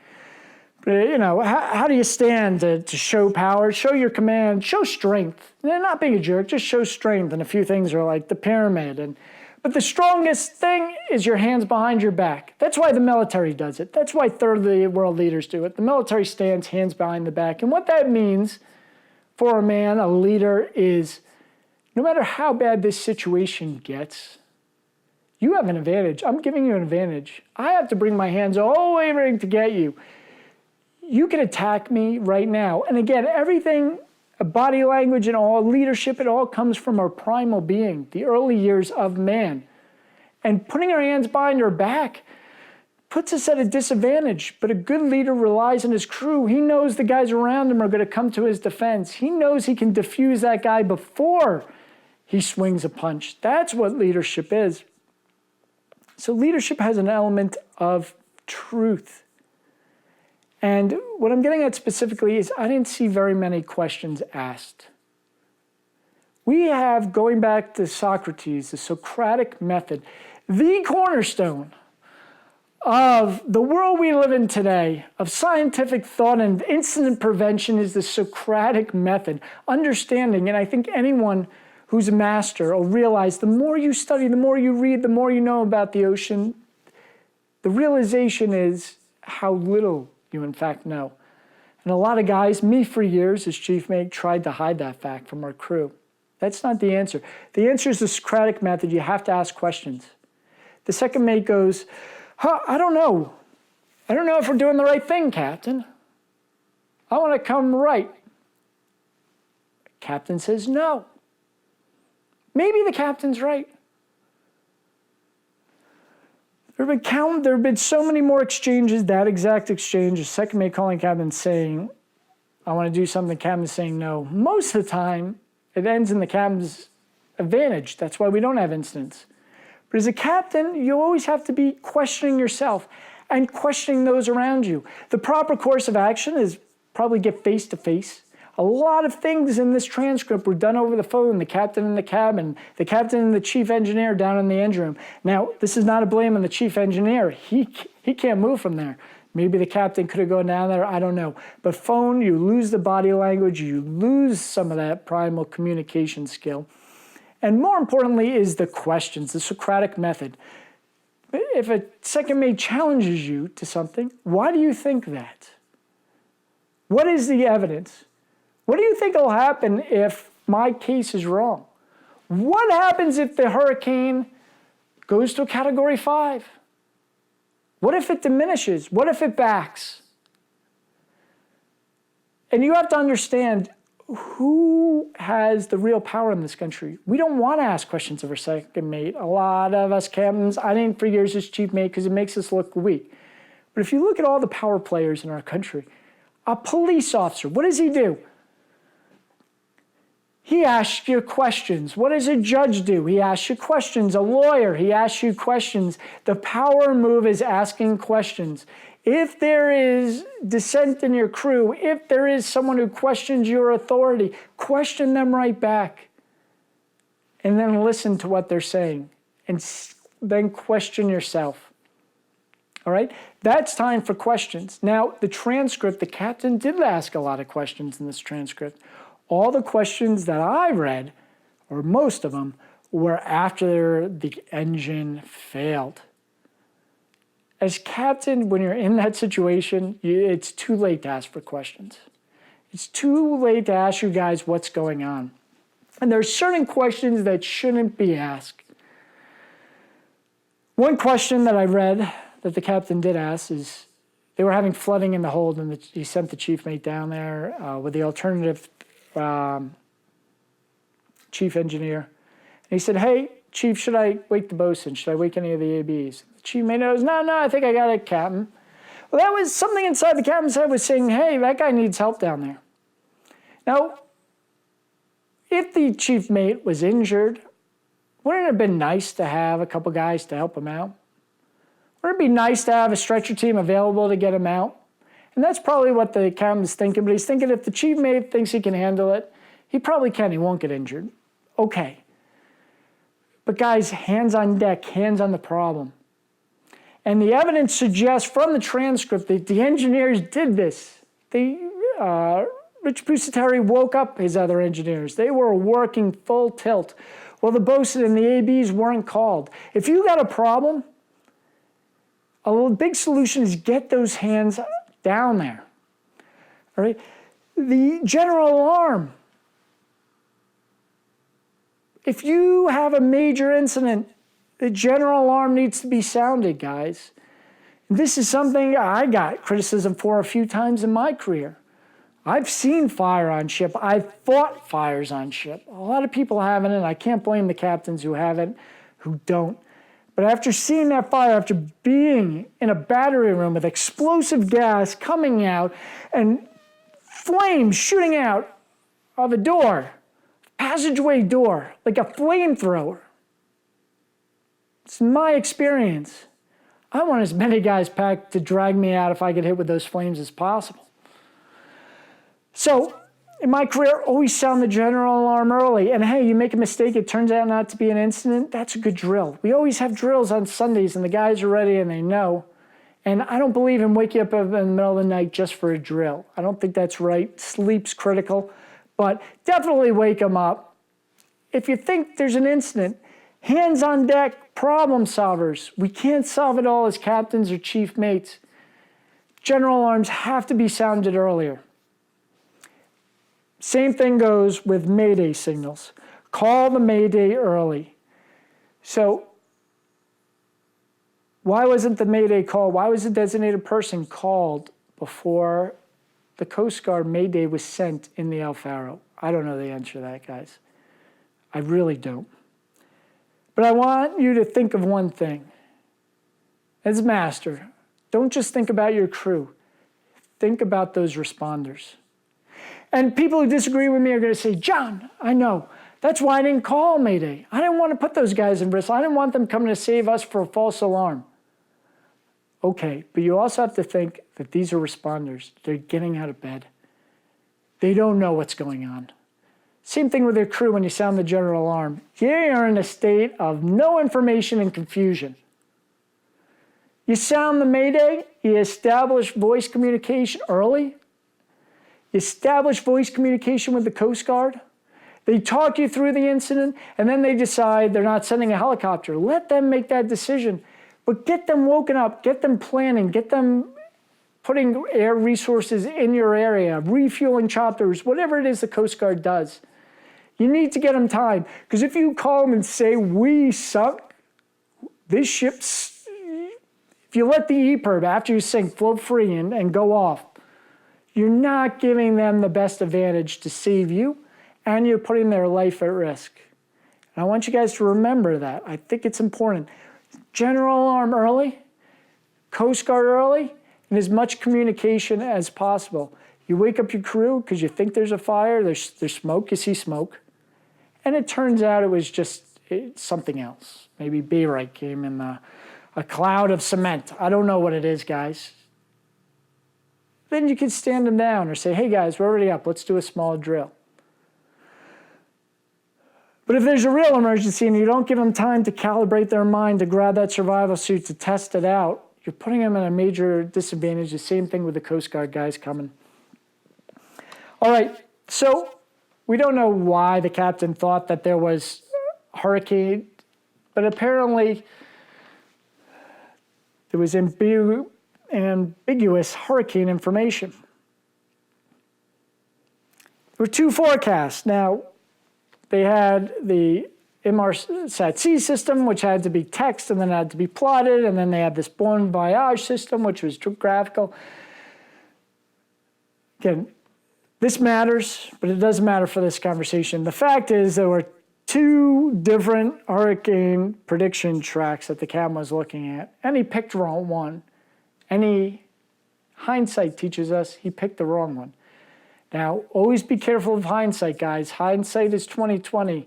But, you know, how do you stand to show power, show your command, show strength? And not being a jerk, just show strength. And a few things are like the pyramid. But the strongest thing is your hands behind your back. That's why the military does it. That's why third world leaders do it. The military stands hands behind the back. And what that means for a man, a leader, is no matter how bad this situation gets, you have an advantage. I'm giving you an advantage. I have to bring my hands all the way ready to get you. You can attack me right now. And again, everything, body language and all, leadership, it all comes from our primal being, the early years of man. And putting our hands behind our back puts us at a disadvantage. But a good leader relies on his crew. He knows the guys around him are going to come to his defense. He knows he can defuse that guy before he swings a punch. That's what leadership is. So leadership has an element of truth. And what I'm getting at specifically is I didn't see very many questions asked. We have, going back to Socrates, the Socratic method, the cornerstone of the world we live in today, of scientific thought and incident prevention, is the Socratic method. Understanding, and I think anyone who's a master will realize the more you study, the more you read, the more you know about the ocean, the realization is how little you in fact know. And a lot of guys, me for years as chief mate, tried to hide that fact from our crew. That's not the answer. The answer is the Socratic method. You have to ask questions. The second mate goes, I don't know. I don't know if we're doing the right thing, Captain. I want to come right. Captain says no. Maybe the captain's right. There have been so many more exchanges, that exact exchange, a second mate calling captain saying, I want to do something, the captain's saying no. Most of the time, it ends in the captain's advantage. That's why we don't have incidents. But as a captain, you always have to be questioning yourself and questioning those around you. The proper course of action is probably get face-to-face, A lot of things in this transcript were done over the phone, the captain in the cabin, the captain and the chief engineer down in the engine room. Now, this is not a blame on the chief engineer. He can't move from there. Maybe the captain could have gone down there, I don't know. But phone, you lose the body language, you lose some of that primal communication skill. And more importantly is the questions, the Socratic method. If a second mate challenges you to something, why do you think that? What is the evidence? What do you think will happen if my case is wrong? What happens if the hurricane goes to a Category 5? What if it diminishes? What if it backs? And you have to understand who has the real power in this country. We don't want to ask questions of our second mate. A lot of us captains, I didn't for years as chief mate because it makes us look weak. But if you look at all the power players in our country, a police officer, what does he do? He asks you questions. What does a judge do? He asks you questions. A lawyer, he asks you questions. The power move is asking questions. If there is dissent in your crew, if there is someone who questions your authority, question them right back. And then listen to what they're saying. And then question yourself. All right? That's time for questions. Now, the transcript, the captain did ask a lot of questions in this transcript. All the questions that I read, or most of them, were after the engine failed. As captain, when you're in that situation, it's too late to ask for questions. It's too late to ask you guys what's going on. And there are certain questions that shouldn't be asked. One question that I read that the captain did ask is, they were having flooding in the hold, and he sent the chief mate down there with the alternative chief engineer. And he said, hey, chief, should I wake the bosun? Should I wake any of the ABs? The chief mate knows, no, I think I got it, captain. Well, that was something inside the captain's head was saying, hey, that guy needs help down there. Now, if the chief mate was injured, wouldn't it have been nice to have a couple guys to help him out? Wouldn't it be nice to have a stretcher team available to get him out? And that's probably what the captain's thinking, but he's thinking if the chief mate thinks he can handle it, he probably can, he won't get injured. Okay. But guys, hands on deck, hands on the problem. And the evidence suggests from the transcript that the engineers did this. Rich Pusateri woke up his other engineers. They were working full tilt. Well, the bosun and the ABs weren't called. If you got a problem, a big solution is get those hands down there. All right? The general alarm. If you have a major incident, the general alarm needs to be sounded, guys. This is something I got criticism for a few times in my career. I've seen fire on ship. I've fought fires on ship. A lot of people haven't, and I can't blame the captains who haven't, who don't. But after seeing that fire, after being in a battery room with explosive gas coming out and flames shooting out of a door, passageway door, like a flamethrower. It's my experience. I want as many guys packed to drag me out if I get hit with those flames as possible. So, in my career, always sound the general alarm early. And hey, you make a mistake, it turns out not to be an incident, that's a good drill. We always have drills on Sundays, and the guys are ready and they know. And I don't believe in waking up in the middle of the night just for a drill. I don't think that's right. Sleep's critical. But definitely wake them up. If you think there's an incident, hands on deck, problem solvers. We can't solve it all as captains or chief mates. General alarms have to be sounded earlier. Same thing goes with Mayday signals. Call the Mayday early. So why wasn't the Mayday call? Why was the designated person called before the Coast Guard Mayday was sent in the Faro? I don't know the answer to that, guys. I really don't. But I want you to think of one thing. As master, don't just think about your crew. Think about those responders. And people who disagree with me are going to say, John, I know. That's why I didn't call Mayday. I didn't want to put those guys in risk. I didn't want them coming to save us for a false alarm. Okay, but you also have to think that these are responders. They're getting out of bed. They don't know what's going on. Same thing with your crew when you sound the general alarm. They are in a state of no information and confusion. You sound the mayday, you establish voice communication early. You establish voice communication with the Coast Guard. They talk you through the incident, and then they decide they're not sending a helicopter. Let them make that decision. But get them woken up, get them planning, get them putting air resources in your area, refueling choppers, whatever it is the Coast Guard does. You need to get them time. Because if you call them and say, we suck, this ship's, if you let the EPIRB after you sink float free and go off, you're not giving them the best advantage to save you, and you're putting their life at risk. And I want you guys to remember that. I think it's important. General alarm early, Coast Guard early, and as much communication as possible. You wake up your crew because you think there's a fire, there's smoke, you see smoke, and it turns out it was just something else. Maybe Bravery came in a cloud of cement. I don't know what it is, guys. Then you can stand them down or say, hey guys, we're already up, let's do a small drill. But if there's a real emergency and you don't give them time to calibrate their mind to grab that survival suit to test it out, you're putting them at a major disadvantage. The same thing with the Coast Guard guys coming. All right, so we don't know why the captain thought that there was a hurricane, but apparently there was ambiguous hurricane information. There were two forecasts. Now, they had the Inmarsat-C system, which had to be text and then had to be plotted, and then they had this Bon Voyage system, which was graphical. Again, this matters, but it doesn't matter for this conversation. The fact is there were two different hurricane prediction tracks that the captain was looking at, and he picked the wrong one. Any hindsight teaches us he picked the wrong one. Now, always be careful of hindsight, guys. Hindsight is 20/20.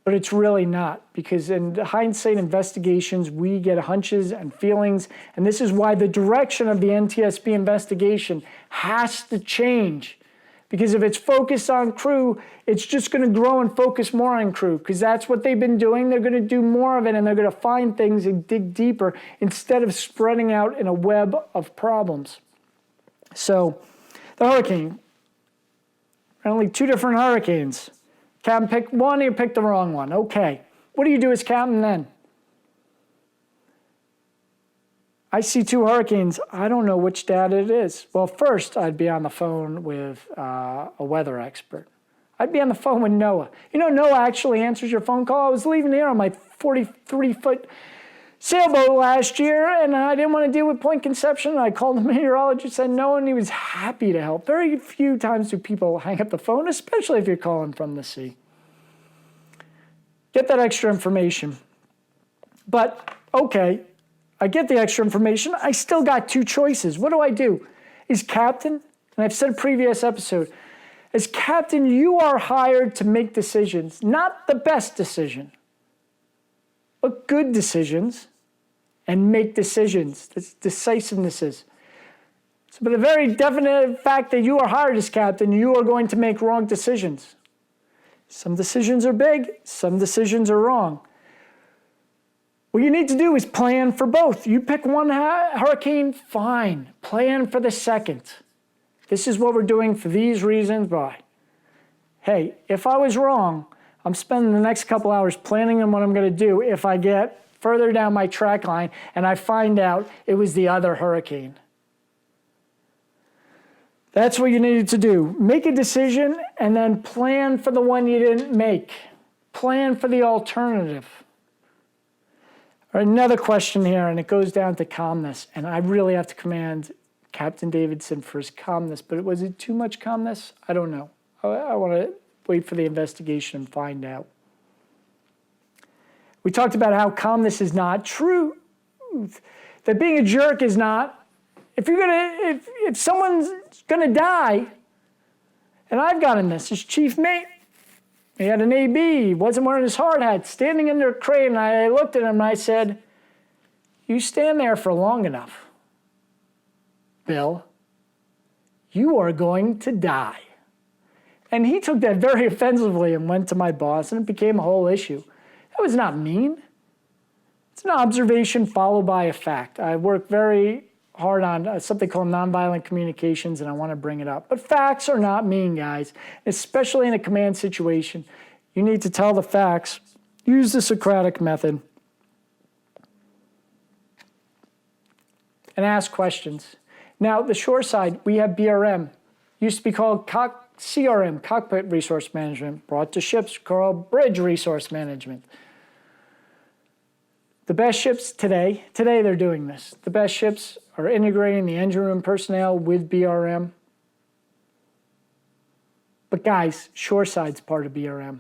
But it's really not, because in hindsight investigations, we get hunches and feelings, and this is why the direction of the NTSB investigation has to change. Because if it's focused on crew, it's just going to grow and focus more on crew, because that's what they've been doing. They're going to do more of it, and they're going to find things and dig deeper instead of spreading out in a web of problems. So, the hurricane. Only two different hurricanes. Captain picked one, you picked the wrong one. Okay. What do you do as captain then? I see two hurricanes. I don't know which data it is. Well, first, I'd be on the phone with a weather expert. I'd be on the phone with NOAA. You know, NOAA actually answers your phone call. I was leaving here on my 43-foot sailboat last year, and I didn't want to deal with Point Conception. I called the meteorologist, said no, and he was happy to help. Very few times do people hang up the phone, especially if you're calling from the sea. Get that extra information. But, okay, I get the extra information. I still got two choices. What do? As captain, and I've said in a previous episode, as captain, you are hired to make decisions, not the best decision, but good decisions. And make decisions. That's decisiveness is. So, but a very definite fact that you are hired as captain, you are going to make wrong decisions. Some decisions are big, some decisions are wrong. What you need to do is plan for both. You pick one hurricane, fine. Plan for the second. This is what we're doing for these reasons. Why? Hey, if I was wrong, I'm spending the next couple hours planning on what I'm going to do if I get further down my track line and I find out it was the other hurricane. That's what you needed to do. Make a decision and then plan for the one you didn't make. Plan for the alternative. All right, another question here, and it goes down to calmness. And I really have to commend Captain Davidson for his calmness, but was it too much calmness? I don't know. I want to wait for the investigation and find out. We talked about how calmness is not truth. That being a jerk is not. If someone's gonna die, and I've gotten this, his chief mate, he had an AB, he wasn't wearing his hard hat, standing under a crane, and I looked at him and I said, you stand there for long enough, Bill. you are going to die. And he took that very offensively and went to my boss, and it became a whole issue. That was not mean. It's an observation followed by a fact. I work very hard on something called nonviolent communications, and I want to bring it up. But facts are not mean, guys, especially in a command situation. You need to tell the facts. Use the Socratic method. And ask questions. Now, the shore side, we have BRM. Used to be called CRM, Cockpit Resource Management, brought to ships called Bridge Resource Management. The best ships today they're doing this. The best ships are integrating the engine room personnel with BRM. But guys, shoreside's part of BRM.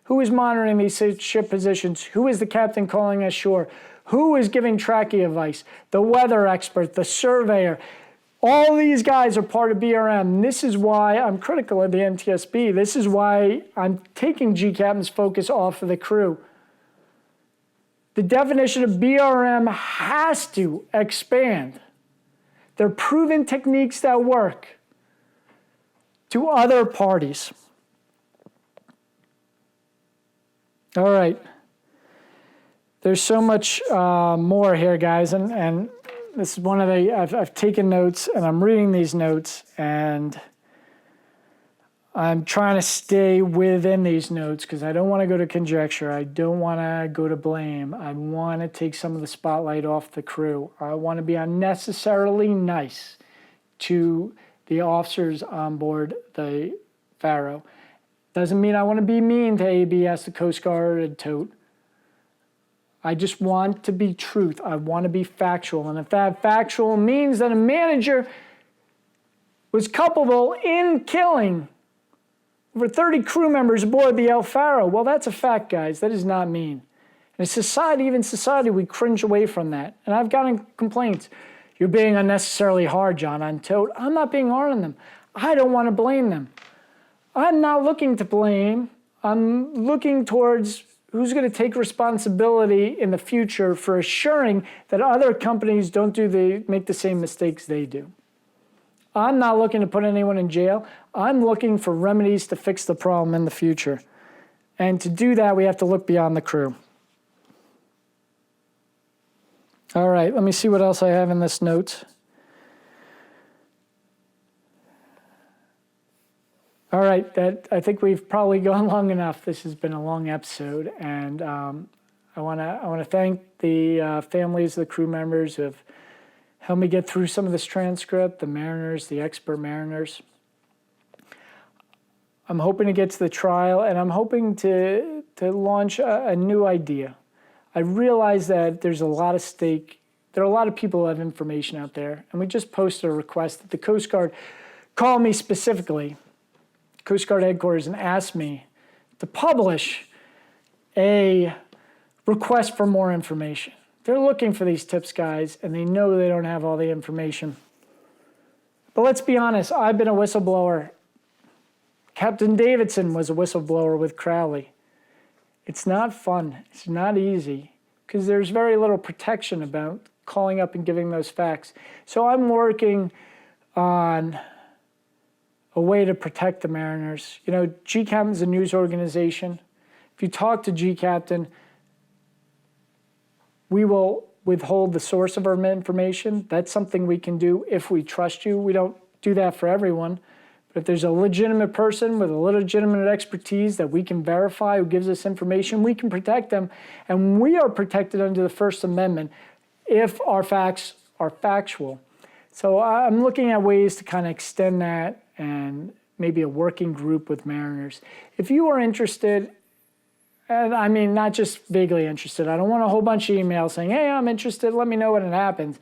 Who is monitoring these ship positions? Who is the captain calling us shore? Who is giving tracking advice? The weather expert, the surveyor. All these guys are part of BRM. This is why I'm critical of the NTSB. This is why I'm taking gCaptain's focus off of the crew. The definition of BRM has to expand. They're proven techniques that work to other parties. All right. There's so much more here, guys, and this is one of the, I've taken notes, and I'm reading these notes, and I'm trying to stay within these notes because I don't want to go to conjecture. I don't want to go to blame. I want to take some of the spotlight off the crew. I want to be unnecessarily nice to the officers on board the Faro. Doesn't mean I want to be mean to ABS, the Coast Guard, and TOTE. I just want to be truth. I want to be factual. And if that factual means that a manager was culpable in killing over 30 crew members aboard the El Faro, well, that's a fact, guys. That is not mean. In society, even society, we cringe away from that. And I've gotten complaints. You're being unnecessarily hard, John, on TOTE. I'm not being hard on them. I don't want to blame them. I'm not looking to blame. I'm looking towards who's going to take responsibility in the future for assuring that other companies don't make the same mistakes they do. I'm not looking to put anyone in jail. I'm looking for remedies to fix the problem in the future. And to do that, we have to look beyond the crew. All right, let me see what else I have in this notes. All right, I think we've probably gone long enough. This has been a long episode, and I want to thank the families of the crew members who have helped me get through some of this transcript, the mariners, the expert mariners. I'm hoping to get to the trial, and I'm hoping to launch a new idea. I realize that there's a lot of stake. There are a lot of people who have information out there, and we just posted a request that the Coast Guard call me specifically, Coast Guard headquarters, and ask me to publish a request for more information. They're looking for these tips, guys, and they know they don't have all the information. But let's be honest, I've been a whistleblower. Captain Davidson was a whistleblower with Crowley. It's not fun. It's not easy because there's very little protection about calling up and giving those facts. So I'm working on a way to protect the mariners. You know, gCaptain's a news organization. If you talk to gCaptain, we will withhold the source of our information. That's something we can do if we trust you. We don't do that for everyone. But if there's a legitimate person with a legitimate expertise that we can verify who gives us information, we can protect them. And we are protected under the First Amendment if our facts are factual. So I'm looking at ways to kind of extend that and maybe a working group with mariners. If you are interested, and I mean not just vaguely interested, I don't want a whole bunch of emails saying, hey, I'm interested, let me know when it happens.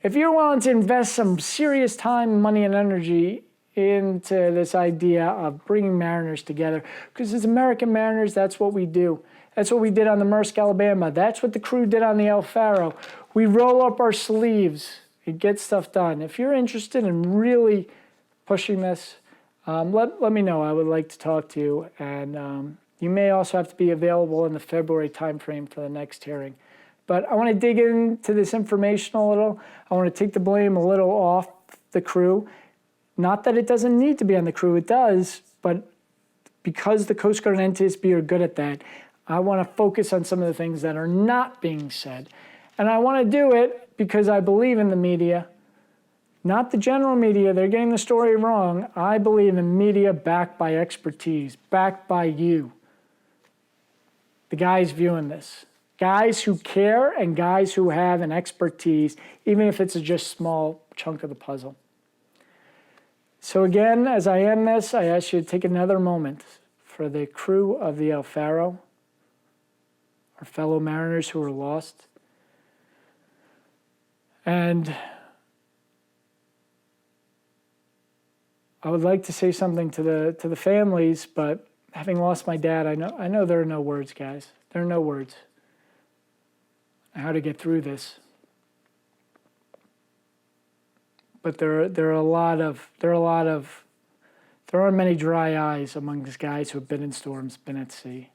If you're willing to invest some serious time, money, and energy into this idea of bringing mariners together, because as American mariners, that's what we do. That's what we did on the Maersk, Alabama. That's what the crew did on the El Faro. We roll up our sleeves and get stuff done. If you're interested in really pushing this, let me know. I would like to talk to you. And you may also have to be available in the February timeframe for the next hearing. But I want to dig into this information a little. I want to take the blame a little off the crew. Not that it doesn't need to be on the crew, it does, but because the Coast Guard and NTSB are good at that, I want to focus on some of the things that are not being said. And I want to do it because I believe in the media, not the general media. They're getting the story wrong. I believe in media backed by expertise, backed by you, the guys viewing this. Guys who care and guys who have an expertise, even if it's a just small chunk of the puzzle. So again, as I end this, I ask you to take another moment for the crew of the El Faro, our fellow mariners who were lost. And I would like to say something to the families, but having lost my dad, I know there are no words, guys. There are no words on how to get through this. But there are many dry eyes among these guys who have been in storms, been at sea.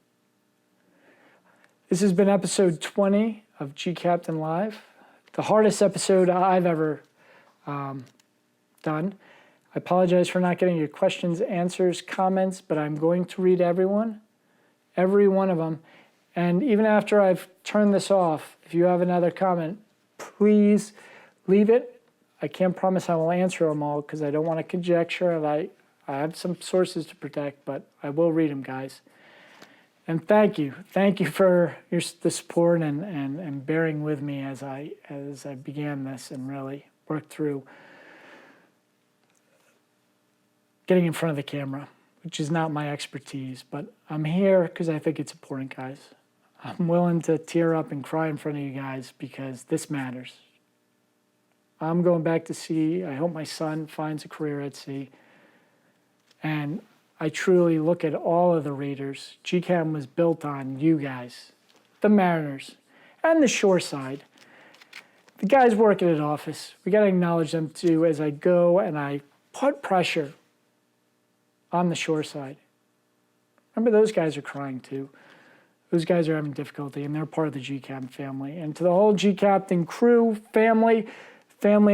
This has been episode 20 of gCaptain Live, the hardest episode I've ever done. I apologize for not getting your questions, answers, comments, but I'm going to read every one of them. And even after I've turned this off, if you have another comment, please leave it. I can't promise I will answer them all because I don't want to conjecture, and I have some sources to protect, but I will read them, guys. And thank you for the support and bearing with me as I began this and really worked through getting in front of the camera, which is not my expertise, but I'm here because I think it's important, guys. I'm willing to tear up and cry in front of you guys because this matters. I'm going back to sea. I hope my son finds a career at sea. And I truly look at all of the readers. gCaptain was built on you guys, the mariners, and the shore side. The guys working at office, we got to acknowledge them too as I go and I put pressure on the shore side. Remember, those guys are crying too. Those guys are having difficulty, and they're part of the gCaptain family. And to the whole gCaptain crew, family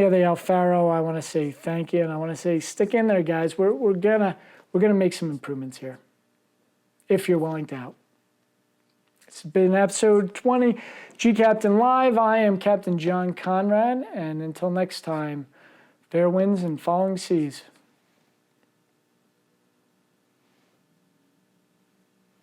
of the El Faro, I want to say thank you, and I want to say stick in there, guys. We're gonna make some improvements here, if you're willing to help. It's been episode 20, gCaptain Live. I am Captain John Konrad, and until next time, fair winds and following seas.